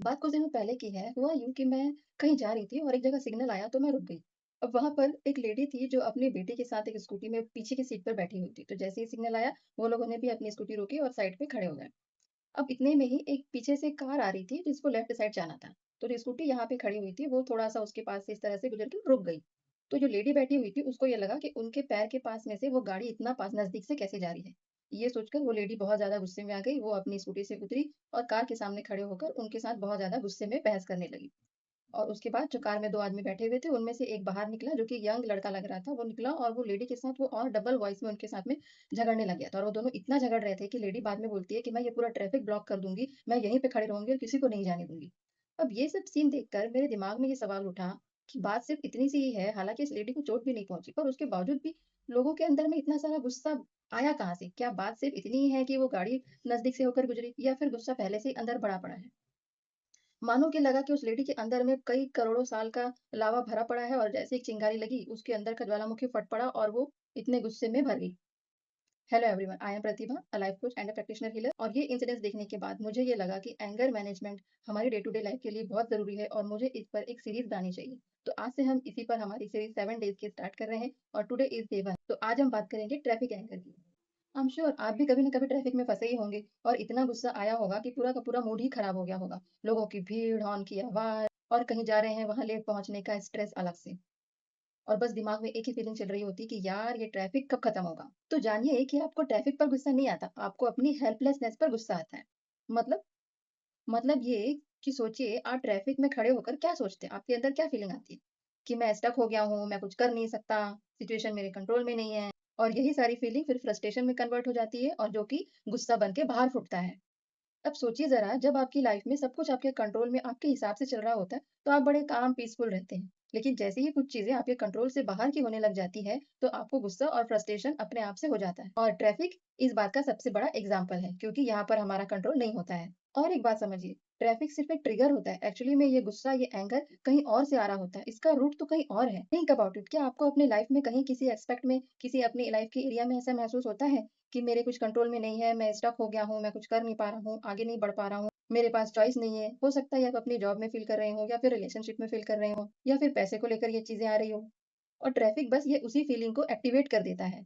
बात कुछ दिनों पहले की है। हुआ यूँ कि मैं कहीं जा रही थी और एक जगह सिग्नल आया तो मैं रुक गई। अब वहाँ पर एक लेडी थी जो अपने बेटे के साथ एक स्कूटी में पीछे की सीट पर बैठी हुई थी। तो जैसे ही सिग्नल आया, वो लोगों ने भी अपनी स्कूटी रोकी और साइड पे खड़े हो गए। अब इतने में ही एक पीछे से कार आ रही थी जिसको लेफ्ट साइड जाना था। तो जो स्कूटी यहाँ पे खड़ी हुई थी, वो थोड़ा-सा उसके पास से इस तरह से गुज़र के रुक गई। तो जो लेडी बैठी हुई थी, उसको ये लगा कि उनके पैर के पास में से वो गाड़ी इतना पास नज़दीक से कैसे जा रही है। ये सोचकर वो लेडी बहुत ज़्यादा गुस्से में आ गई। वो अपनी स्कूटी से उतरी और कार के सामने खड़े होकर उनके साथ बहुत ज़्यादा गुस्से में बहस करने लगी। और उसके बाद जो कार में 2 आदमी बैठे हुए थे, उनमें से एक बाहर निकला जो कि यंग लड़का लग रहा था। वो निकला और वो लेडी के साथ वो और डबल वॉइस में उनके साथ में झगड़ने लग गया था। और वो दोनों इतना झगड़ रहे थे कि लेडी बाद में बोलती है कि मैं ये पूरा ट्रैफिक ब्लॉक कर दूँगी, मैं यहीं पे खड़ी रहूँगी और किसी को नहीं जाने दूँगी। अब ये सब सीन देखकर मेरे दिमाग में ये सवाल उठा कि बात सिर्फ़ इतनी सी ही है, हालाँकि इस लेडी को चोट भी नहीं पहुँची, पर उसके बावजूद भी लोगों के अंदर में इतना सारा गुस्सा आया कहाँ से? क्या बात सिर्फ़ इतनी ही है कि वो गाड़ी नज़दीक से होकर गुज़री, या फिर गुस्सा पहले से ही अंदर भरा पड़ा है? मानो कि लगा कि उस लेडी के अंदर में कई करोड़ों साल का लावा भरा पड़ा है और जैसे एक चिंगारी लगी, उसके अंदर का ज्वालामुखी फट पड़ा और वो इतने गुस्से में भर गई। Hello everyone, I am Pratibha, a life coach and a practitioner healer. और ये इंसिडेंट्स देखने के बाद मुझे ये लगा कि एंगर मैनेजमेंट हमारी डे टू डे लाइफ के लिए बहुत ज़रूरी है और मुझे इस पर एक सीरीज़ बनानी चाहिए। तो आज से हम इसी पर हमारी सीरीज़ 7 डेज़ की स्टार्ट कर रहे हैं और टुडे इज़ डे 1। तो आज हम बात करेंगे ट्रैफिक एंगर की। आई एम श्योर आप भी कभी न कभी ट्रैफिक में फँसे ही होंगे और इतना गुस्सा आया होगा कि पूरा का पूरा मूड ही खराब हो गया होगा। लोगों की भीड़, हॉर्न की आवाज़ और कहीं जा रहे हैं वहाँ लेट पहुँचने का स्ट्रेस अलग से। और बस दिमाग में एक ही फीलिंग चल रही होती है कि यार ये ट्रैफिक कब खत्म होगा? तो जानिए कि आपको ट्रैफिक पर गुस्सा नहीं आता, आपको अपनी हेल्पलेसनेस पर गुस्सा आता है। मतलब मतलब ये कि सोचिए आप ट्रैफिक में खड़े होकर क्या सोचते हैं? आपके अंदर क्या फीलिंग आती है? कि मैं स्टक हो गया हूँ, मैं कुछ कर नहीं सकता, सिचुएशन मेरे कंट्रोल में नहीं है। और यही सारी फीलिंग फिर फ्रस्ट्रेशन में कन्वर्ट हो जाती है और जो कि गुस्सा बन के बाहर फूटता है। अब सोचिए ज़रा, जब आपकी लाइफ में सब कुछ आपके कंट्रोल में आपके हिसाब से चल रहा होता है, तो आप बड़े काम पीसफुल रहते हैं। लेकिन जैसे ही कुछ चीज़ें आपके कंट्रोल से बाहर की होने लग जाती है, तो आपको गुस्सा और फ्रस्ट्रेशन अपने आप से हो जाता है। और ट्रैफिक इस बात का सबसे बड़ा एग्जाम्पल है, क्योंकि यहाँ पर हमारा कंट्रोल नहीं होता है। और एक बात समझिए, ट्रैफिक सिर्फ एक ट्रिगर होता है। एक्चुअली में ये गुस्सा, ये एंगर कहीं और से आ रहा होता है। इसका रूट तो कहीं और है। Think about it. क्या आपको अपनी लाइफ में कहीं किसी एस्पेक्ट में, किसी अपनी लाइफ के एरिया में ऐसा महसूस होता है कि मेरे कुछ कंट्रोल में नहीं है, मैं स्टक हो गया हूँ, मैं कुछ कर नहीं पा रहा हूँ, आगे नहीं बढ़ पा रहा हूँ, मेरे पास चॉइस नहीं है। हो सकता है आप अपनी जॉब में फ़ील कर रहे हों, या फिर रिलेशनशिप में फ़ील कर रहे हों, या फिर पैसे को लेकर ये चीज़ें आ रही हो। और ट्रैफ़िक बस ये उसी फीलिंग को एक्टिवेट कर देता है।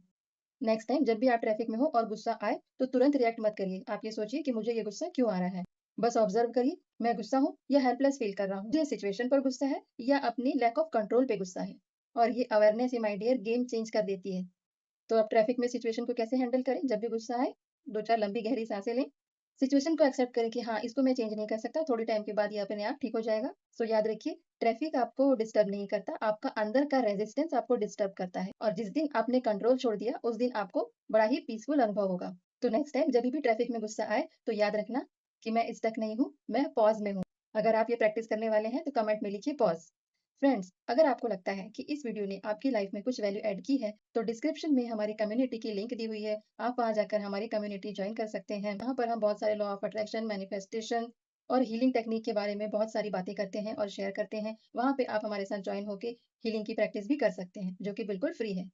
नेक्स्ट टाइम जब भी आप ट्रैफ़िक में हो और गुस्सा आए, तो तुरंत रिएक्ट मत करिए। आप ये सोचिए कि मुझे ये गुस्सा क्यों आ रहा है? बस ऑब्ज़र्व करिए, मैं गुस्सा हूँ या हेल्पलेस फ़ील कर रहा हूँ? मुझे सिचुएशन पर गुस्सा है या अपनी लैक ऑफ कंट्रोल पे गुस्सा है? और ये अवेयरनेस ही माय डियर गेम चेंज कर देती है। तो आप ट्रैफिक में सिचुएशन को कैसे हैंडल करें? जब भी गुस्सा आए, 2-4 लंबी गहरी साँसें लें। सिचुएशन को एक्सेप्ट करें कि हाँ, इसको मैं चेंज नहीं कर सकता, थोड़े टाइम के बाद ये अपने आप ठीक हो जाएगा। सो याद रखिए, ट्रैफिक आपको डिस्टर्ब नहीं करता, आपका अंदर का रेजिस्टेंस आपको डिस्टर्ब करता है। और जिस दिन आपने कंट्रोल छोड़ दिया, उस दिन आपको बड़ा ही पीसफुल अनुभव होगा। तो नेक्स्ट टाइम जभी भी ट्रैफिक में गुस्सा आए, तो याद रखना कि मैं स्टक नहीं हूँ, मैं पॉज़ में हूँ। अगर आप ये प्रैक्टिस करने वाले हैं, तो कमेंट में लिखिए पॉज़। फ्रेंड्स, अगर आपको लगता है कि इस वीडियो ने आपकी लाइफ में कुछ वैल्यू ऐड की है, तो डिस्क्रिप्शन में हमारी कम्युनिटी की लिंक दी हुई है। आप वहां जाकर हमारी कम्युनिटी ज्वाइन कर सकते हैं। वहां पर हम बहुत सारे लॉ ऑफ अट्रैक्शन, मैनिफेस्टेशन और हीलिंग टेक्निक के बारे में बहुत सारी बातें करते हैं और शेयर करते हैं। वहां पे आप हमारे साथ ज्वाइन होके हीलिंग की प्रैक्टिस भी कर सकते हैं, जो कि बिल्कुल फ्री है।